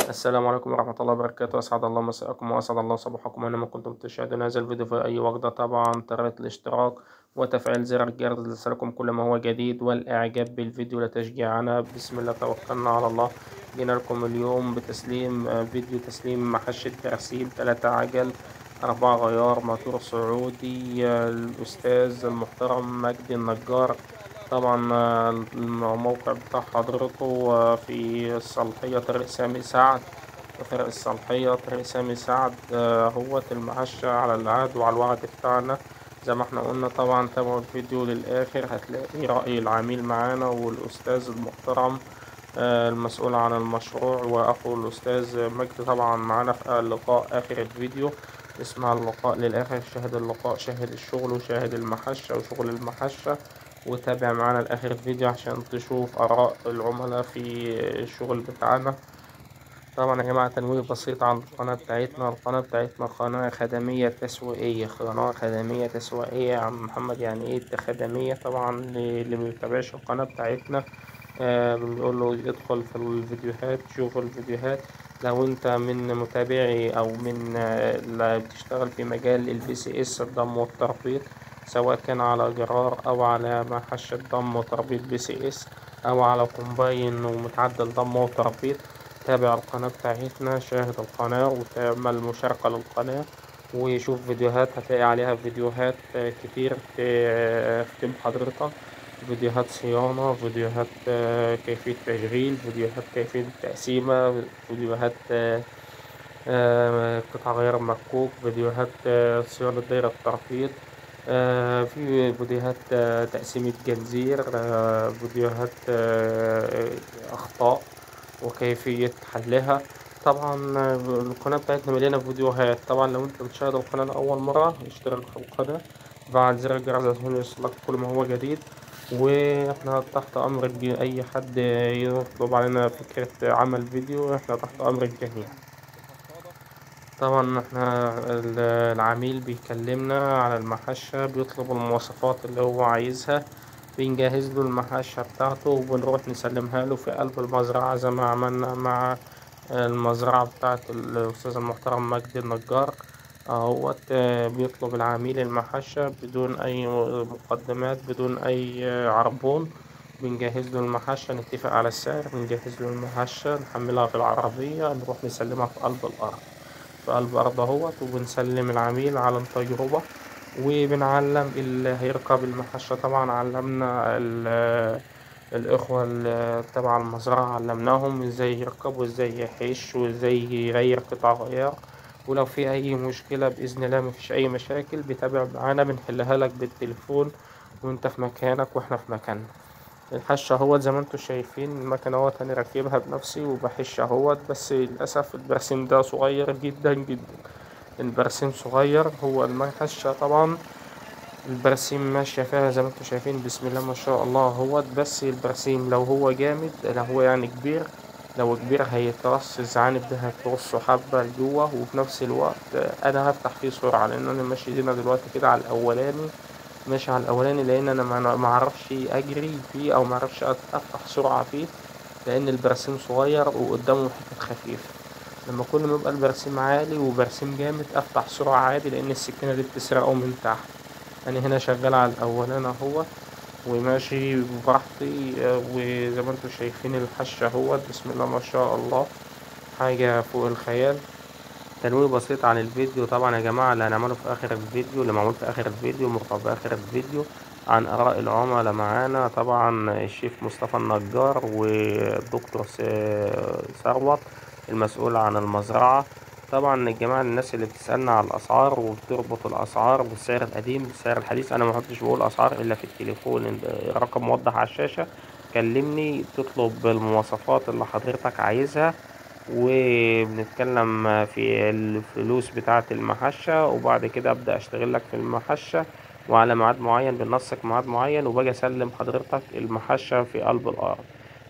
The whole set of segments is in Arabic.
السلام عليكم ورحمة الله وبركاته. أسعد الله مساءكم وأسعد الله صباحكم أينما كنتم تشاهدون هذا الفيديو في أي وقت. طبعا طريقة الاشتراك وتفعيل زر الجرس ليصلكم كل ما هو جديد، والإعجاب بالفيديو لتشجيعنا. بسم الله توكلنا على الله. جينا لكم اليوم بتسليم فيديو تسليم محشة برسيم 3 عجل 4 غيار موتور سعودي، الأستاذ المحترم مجدي النجار. طبعا الموقع بتاع حضرته في الصالحية طريق سامي سعد، وفرق الصالحية طريق سامي سعد. هو المعشة على العهد وعلى الوعد بتاعنا زي ما احنا قلنا. طبعا تابعوا الفيديو للآخر هتلاقي رأي العميل معانا والأستاذ المحترم المسؤول عن المشروع وأخو الأستاذ مجدي طبعا معانا في اللقاء آخر الفيديو. اسمع اللقاء للآخر، شاهد اللقاء، شاهد الشغل وشاهد المحشة وشغل المحشة، وتابع معانا لآخر الفيديو عشان تشوف آراء العملاء في الشغل بتاعنا. طبعا يا جماعة تنويه بسيط عن القناة بتاعتنا قناة خدمية تسويقية، قناة خدمية تسويقية يا عم محمد. يعني ايه خدمية؟ طبعا اللي مبيتابعش القناة بتاعتنا بنقول له يدخل في الفيديوهات، شوف الفيديوهات. لو انت من متابعي او من اللي بتشتغل في مجال البي سي اس الضم والتربيط، سواء كان على جرار او على محشة ضم وتربيط بي سي اس، او على كومباين ومتعدل ضم وتربيط، تابع القناة بتاعتنا، شاهد القناة وتعمل مشاركة للقناة وشوف فيديوهات. هتلاقي عليها فيديوهات كتير تخدم حضرتك، فيديوهات صيانة، فيديوهات كيفية تشغيل، فيديوهات كيفية تقسيمة، فيديوهات قطع غيار مكوك، فيديوهات صيانة دايرة تربيط، في فيديوهات تقسيمة جنزير، فيديوهات أخطاء وكيفية حلها. طبعا القناة بتاعتنا مليانة فيديوهات. طبعا لو انت بتشاهد القناة لأول مرة اشترك في القناة، فعل زر الجرس عشان يوصلك كل ما هو جديد. واحنا تحت أمر أي حد يطلب علينا فكرة عمل فيديو، احنا تحت أمر الجميع. طبعا احنا العميل بيكلمنا على المحشة، بيطلب المواصفات اللي هو عايزها، بنجهز له المحشة بتاعته وبنروح نسلمها له في قلب المزرعة زي ما عملنا مع المزرعة بتاعة الأستاذ المحترم مجدي النجار. اهوت بيطلب العميل المحشة بدون أي مقدمات، بدون أي عربون. بنجهز له المحشة، نتفق على السعر، بنجهز له المحشة، نحملها في العربية، نروح نسلمها في قلب الأرض، في قلب أرض اهوت. وبنسلم العميل على التجربة، وبنعلم اللي هيركب المحشة. طبعا علمنا الإخوة تبع المزرعة، علمناهم ازاي يركب وازاي يحش وازاي يغير قطع غيار. ولو في أي مشكلة بإذن الله مفيش أي مشاكل، بتابع معانا بنحلها لك بالتليفون وانت في مكانك واحنا في مكاننا. الحش اهوت زي ما انتوا شايفين، المكنة اهوت انا راكبها بنفسي وبحش اهوت. بس للأسف البرسيم ده صغير جدا جدا، البرسيم صغير. هو المحشة طبعا البرسيم ماشية فيها زي ما انتوا شايفين، بسم الله ما شاء الله اهوت. بس البرسيم لو هو جامد، لو هو يعني كبير، لو كبير هيترص الزعانف ده هترصه حبة لجوه، وفي نفس الوقت انا هفتح فيه سرعة لان انا ماشي هنا دلوقتي كده على الاولاني، ماشي على الاولاني، لان انا ما اعرفش اجري فيه او ما اعرفش افتح سرعة فيه لان البرسيم صغير وقدامه حتة خفيف. لما كل ما يبقى البرسيم عالي وبرسيم جامد افتح سرعة عادي لان السكينة دي بتسرقه من تحت. انا هنا شغال على الاولاني اهوت وماشي براحتي. وزي ما انتوا شايفين الحشة اهوت، بسم الله ما شاء الله، حاجة فوق الخيال. تنويه بسيط عن الفيديو طبعا يا جماعة، اللي هنعمله في آخر الفيديو، اللي معمول في آخر الفيديو مرفوع في آخر الفيديو عن آراء العملاء. معانا طبعا الشيف مصطفى النجار والدكتور ثروت المسؤول عن المزرعة. طبعا الجماعة الناس اللي بتسألنا على الأسعار وبتربط الأسعار بالسعر القديم بالسعر الحديث، أنا ما كنتش بقول أسعار إلا في التليفون، الرقم موضح على الشاشة. كلمني تطلب المواصفات اللي حضرتك عايزها، وبنتكلم في الفلوس بتاعة المحشة، وبعد كده أبدأ أشتغل لك في المحشة وعلى ميعاد معين، بننسق ميعاد معين، وباجي أسلم حضرتك المحشة في قلب الأرض.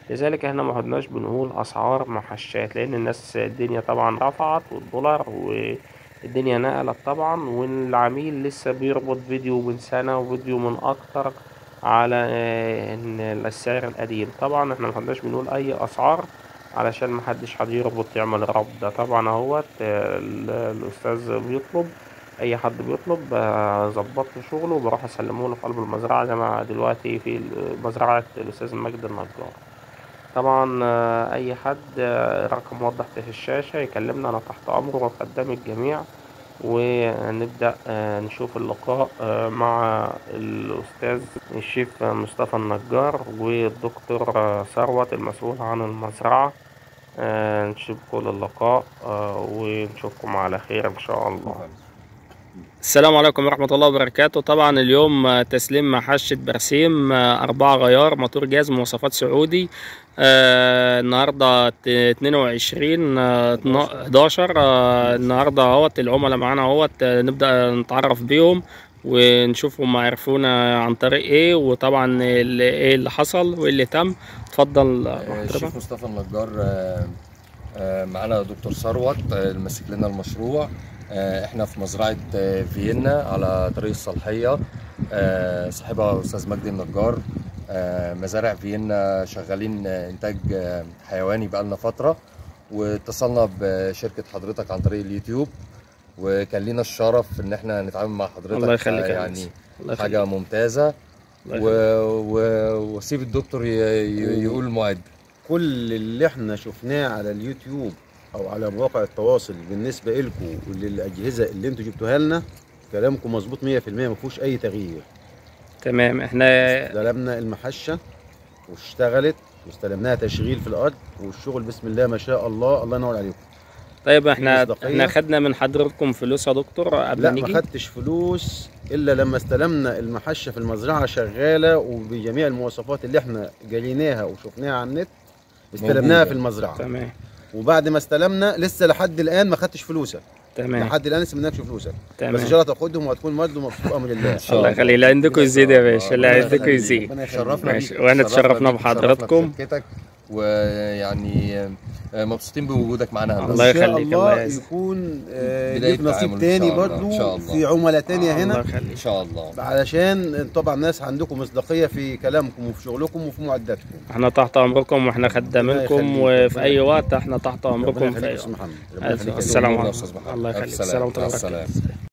لذلك احنا ما عدناش بنقول أسعار محشات لأن الناس الدنيا طبعا رفعت والدولار والدنيا نقلت طبعا، والعميل لسه بيربط فيديو من سنة وفيديو من أكتر على إن السعر القديم. طبعا احنا ما عدناش بنقول أي أسعار علشان محدش هيربط يعمل الربط ده. طبعا اهوت الأستاذ بيطلب، أي حد بيطلب ظبط له شغله وبروح أسلمه له في قلب المزرعة زي ما دلوقتي في مزرعة الأستاذ مجدي النجار. طبعا أي حد رقم موضح في الشاشة يكلمنا، أنا تحت أمره وقدام الجميع. ونبدأ نشوف اللقاء مع الأستاذ الشيف مصطفى النجار والدكتور ثروت المسؤول عن المزرعة. نشوف كل اللقاء ونشوفكم على خير إن شاء الله. السلام عليكم ورحمة الله وبركاته. طبعا اليوم تسليم محشة برسيم 4 غيار موتور جاز مواصفات سعودي. النهاردة 22 11. النهاردة اهوت العملاء معانا اهوت، نبدأ نتعرف بيهم ونشوفهم عرفونا عن طريق ايه، وطبعا ايه اللي حصل وايه اللي تم. اتفضل. الشيف مصطفى النجار معانا دكتور ثروت اللي ماسك لنا المشروع. احنا في مزرعة فيينا على طريق الصالحية، صاحبها استاذ مجدي النجار. مزارع فيينا شغالين انتاج حيواني بقالنا فترة، واتصلنا بشركة حضرتك عن طريق اليوتيوب، وكان لينا الشرف ان احنا نتعامل مع حضرتك. الله يخليك يعني حاجة ممتازة. وسيب الدكتور يقول المعد. كل اللي احنا شفناه على اليوتيوب او على مواقع التواصل بالنسبه لكم وللاجهزه اللي انتوا جبتوها لنا، كلامكم مظبوط 100%، ما فيهوش اي تغيير. تمام. احنا استلمنا المحشه واشتغلت، واستلمناها تشغيل في الارض، والشغل بسم الله ما شاء الله، الله ينور عليكم. طيب احنا خدنا من حضرتكم فلوس يا دكتور قبل لا نيجي؟ ما خدتش فلوس الا لما استلمنا المحشه في المزرعه شغاله وبجميع المواصفات اللي احنا جاليناها وشفناها على النت، استلمناها في المزرعه. تمام. وبعد ما استلمنا لسه لحد الان ما خدتش فلوسك. تمام. لحد الان لسه ما ادناكش فلوسك. تمام. بس ان شاء الله تاخدهم وهتكون مرض ومبسوط امر الله. الله يخليك. اللي عندكم يزيد يا باشا، اللي عندكم يزيد. شرفنا ماشي. واحنا اتشرفنا بحضراتكم، ويعني مبسوطين بوجودك معانا. الله يخليك. ان شاء الله يكون ليك نصيب تاني برضه في عملاء تانية هنا. الله يخليك ان شاء الله، علشان طبعا الناس عندكم مصداقيه في كلامكم وفي شغلكم وفي معداتكم. احنا تحت امركم واحنا خدامينكم، وفي اي وقت احنا تحت امركم. في اي وقت. السلام عليكم. الله يخليك. السلام عليكم.